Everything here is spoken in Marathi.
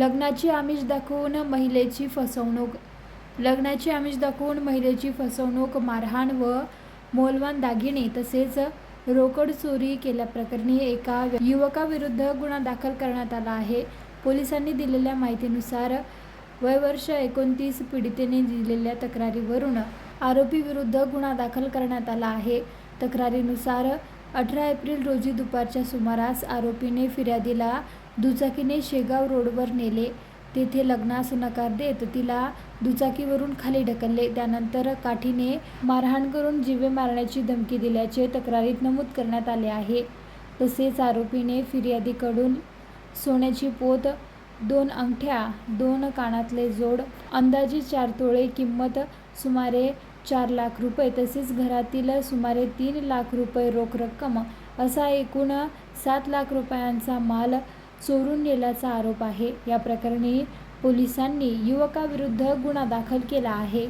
लग्नाची आमिष दाखवून महिलेची फसवणूक. लग्नाची आमिष दाखवून महिलेची फसवणूक, मारहाण व मौल्यवान दागिने तसेच रोकड चोरी केल्याप्रकरणी एका युवकाविरुद्ध गुन्हा दाखल करण्यात आला आहे. पोलिसांनी दिलेल्या माहितीनुसार वय वर्ष 29 पीडितेने दिलेल्या तक्रारीवरून आरोपीविरुद्ध गुन्हा दाखल करण्यात आला आहे. तक्रारीनुसार 18 एप्रिल रोजी दुपारच्या सुमारास आरोपीने फिर्यादीला दुचाकीने शेगाव रोडवर नेले. तेथे लग्नास नकार देत तिला दुचाकीवरून खाली ढकलले. त्यानंतर काठीने मारहाण करून जीवे मारण्याची धमकी दिल्याचे तक्रारीत नमूद करण्यात आले आहे. तसेच आरोपीने फिर्यादीकडून सोन्याची पोत, 2 अंगठ्या, 2 कानातले जोड, अंदाजे 4 तोळे, किंमत सुमारे 4 लाख रुपये तसेच घरातील सुमारे 3 लाख रुपये रोख रक्कम असा एकूण 7 लाख रुपयांचा माल चोरून नेल्याचा आरोप आहे. या प्रकरणी पोलिसांनी युवकाविरुद्ध गुन्हा दाखल केला आहे.